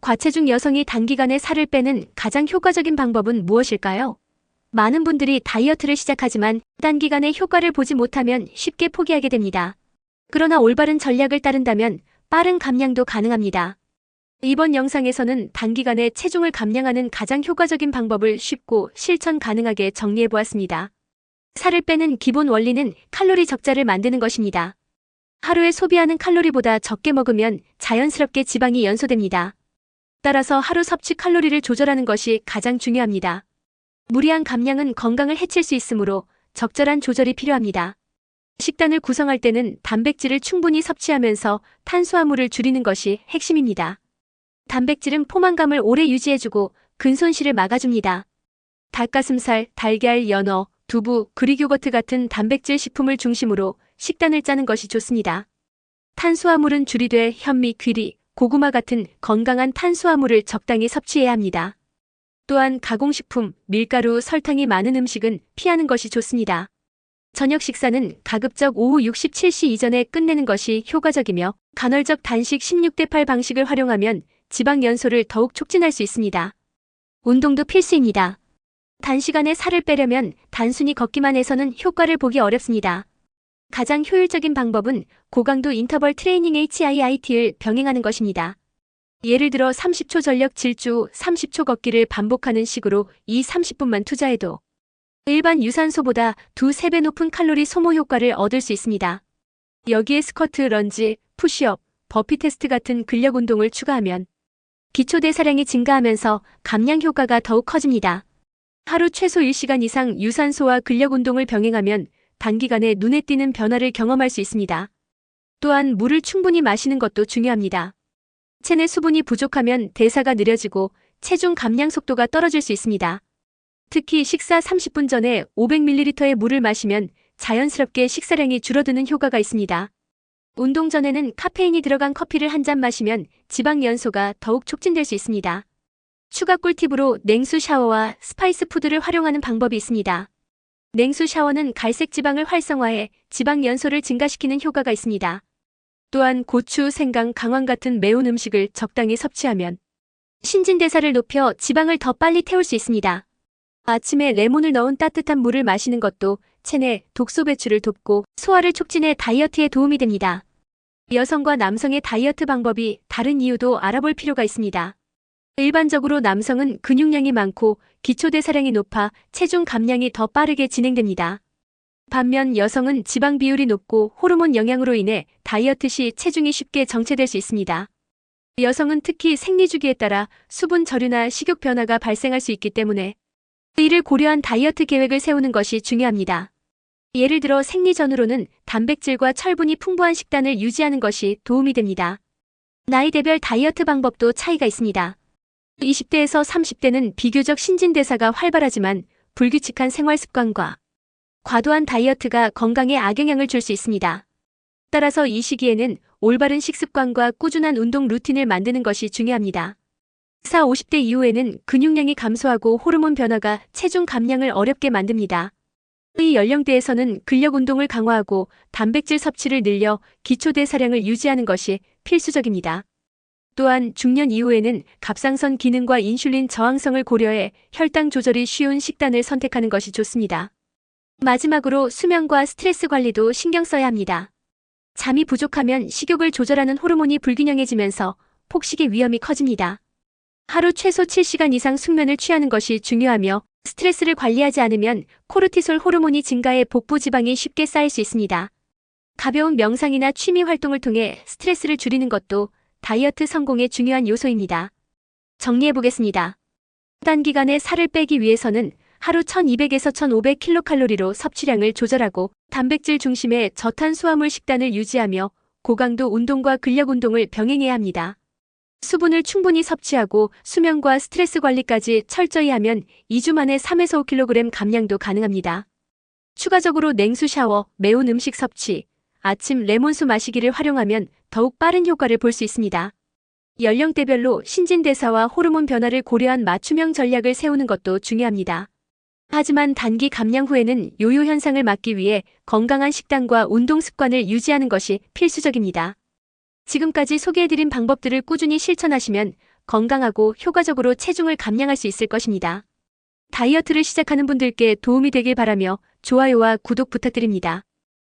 과체중 여성이 단기간에 살을 빼는 가장 효과적인 방법은 무엇일까요? 많은 분들이 다이어트를 시작하지만 단기간에 효과를 보지 못하면 쉽게 포기하게 됩니다. 그러나 올바른 전략을 따른다면 빠른 감량도 가능합니다. 이번 영상에서는 단기간에 체중을 감량하는 가장 효과적인 방법을 쉽고 실천 가능하게 정리해보았습니다. 살을 빼는 기본 원리는 칼로리 적자를 만드는 것입니다. 하루에 소비하는 칼로리보다 적게 먹으면 자연스럽게 지방이 연소됩니다. 따라서 하루 섭취 칼로리를 조절하는 것이 가장 중요합니다. 무리한 감량은 건강을 해칠 수 있으므로 적절한 조절이 필요합니다. 식단을 구성할 때는 단백질을 충분히 섭취하면서 탄수화물을 줄이는 것이 핵심입니다. 단백질은 포만감을 오래 유지해주고 근손실을 막아줍니다. 닭가슴살, 달걀, 연어, 두부, 그릭 요거트 같은 단백질 식품을 중심으로 식단을 짜는 것이 좋습니다. 탄수화물은 줄이되 현미, 귀리, 고구마 같은 건강한 탄수화물을 적당히 섭취해야 합니다. 또한 가공식품, 밀가루, 설탕이 많은 음식은 피하는 것이 좋습니다. 저녁 식사는 가급적 오후 67시 이전에 끝내는 것이 효과적이며 간헐적 단식 16대8 방식을 활용하면 지방 연소를 더욱 촉진할 수 있습니다. 운동도 필수입니다. 단시간에 살을 빼려면 단순히 걷기만 해서는 효과를 보기 어렵습니다. 가장 효율적인 방법은 고강도 인터벌 트레이닝 HIIT를 병행하는 것입니다. 예를 들어 30초 전력 질주, 30초 걷기를 반복하는 식으로 이 30분만 투자해도 일반 유산소보다 2~3배 높은 칼로리 소모 효과를 얻을 수 있습니다. 여기에 스쿼트, 런지, 푸시업, 버피 테스트 같은 근력 운동을 추가하면 기초대사량이 증가하면서 감량 효과가 더욱 커집니다. 하루 최소 1시간 이상 유산소와 근력 운동을 병행하면 단기간에 눈에 띄는 변화를 경험할 수 있습니다. 또한 물을 충분히 마시는 것도 중요합니다. 체내 수분이 부족하면 대사가 느려지고 체중 감량 속도가 떨어질 수 있습니다. 특히 식사 30분 전에 500ml의 물을 마시면 자연스럽게 식사량이 줄어드는 효과가 있습니다. 운동 전에는 카페인이 들어간 커피를 한 잔 마시면 지방 연소가 더욱 촉진될 수 있습니다. 추가 꿀팁으로 냉수 샤워와 스파이스 푸드를 활용하는 방법이 있습니다. 냉수 샤워는 갈색 지방을 활성화해 지방 연소를 증가시키는 효과가 있습니다. 또한 고추, 생강, 강황 같은 매운 음식을 적당히 섭취하면 신진대사를 높여 지방을 더 빨리 태울 수 있습니다. 아침에 레몬을 넣은 따뜻한 물을 마시는 것도 체내 독소 배출을 돕고 소화를 촉진해 다이어트에 도움이 됩니다. 여성과 남성의 다이어트 방법이 다른 이유도 알아볼 필요가 있습니다. 일반적으로 남성은 근육량이 많고 기초대사량이 높아 체중 감량이 더 빠르게 진행됩니다. 반면 여성은 지방 비율이 높고 호르몬 영향으로 인해 다이어트 시 체중이 쉽게 정체될 수 있습니다. 여성은 특히 생리주기에 따라 수분 저류나 식욕 변화가 발생할 수 있기 때문에 이를 고려한 다이어트 계획을 세우는 것이 중요합니다. 예를 들어 생리 전후로는 단백질과 철분이 풍부한 식단을 유지하는 것이 도움이 됩니다. 나이대별 다이어트 방법도 차이가 있습니다. 20대에서 30대는 비교적 신진대사가 활발하지만 불규칙한 생활 습관과 과도한 다이어트가 건강에 악영향을 줄 수 있습니다. 따라서 이 시기에는 올바른 식습관과 꾸준한 운동 루틴을 만드는 것이 중요합니다. 40, 50대 이후에는 근육량이 감소하고 호르몬 변화가 체중 감량을 어렵게 만듭니다. 이 연령대에서는 근력 운동을 강화하고 단백질 섭취를 늘려 기초대사량을 유지하는 것이 필수적입니다. 또한 중년 이후에는 갑상선 기능과 인슐린 저항성을 고려해 혈당 조절이 쉬운 식단을 선택하는 것이 좋습니다. 마지막으로 수면과 스트레스 관리도 신경 써야 합니다. 잠이 부족하면 식욕을 조절하는 호르몬이 불균형해지면서 폭식의 위험이 커집니다. 하루 최소 7시간 이상 숙면을 취하는 것이 중요하며 스트레스를 관리하지 않으면 코르티솔 호르몬이 증가해 복부 지방이 쉽게 쌓일 수 있습니다. 가벼운 명상이나 취미 활동을 통해 스트레스를 줄이는 것도 다이어트 성공의 중요한 요소입니다. 정리해보겠습니다. 단기간에 살을 빼기 위해서는 하루 1200에서 1500kcal로 섭취량을 조절하고 단백질 중심의 저탄수화물 식단을 유지하며 고강도 운동과 근력 운동을 병행해야 합니다. 수분을 충분히 섭취하고 수면과 스트레스 관리까지 철저히 하면 2주 만에 3에서 5kg 감량도 가능합니다. 추가적으로 냉수 샤워, 매운 음식 섭취, 아침 레몬수 마시기를 활용하면 더욱 빠른 효과를 볼 수 있습니다. 연령대별로 신진대사와 호르몬 변화를 고려한 맞춤형 전략을 세우는 것도 중요합니다. 하지만 단기 감량 후에는 요요 현상을 막기 위해 건강한 식단과 운동 습관을 유지하는 것이 필수적입니다. 지금까지 소개해드린 방법들을 꾸준히 실천하시면 건강하고 효과적으로 체중을 감량할 수 있을 것입니다. 다이어트를 시작하는 분들께 도움이 되길 바라며 좋아요와 구독 부탁드립니다.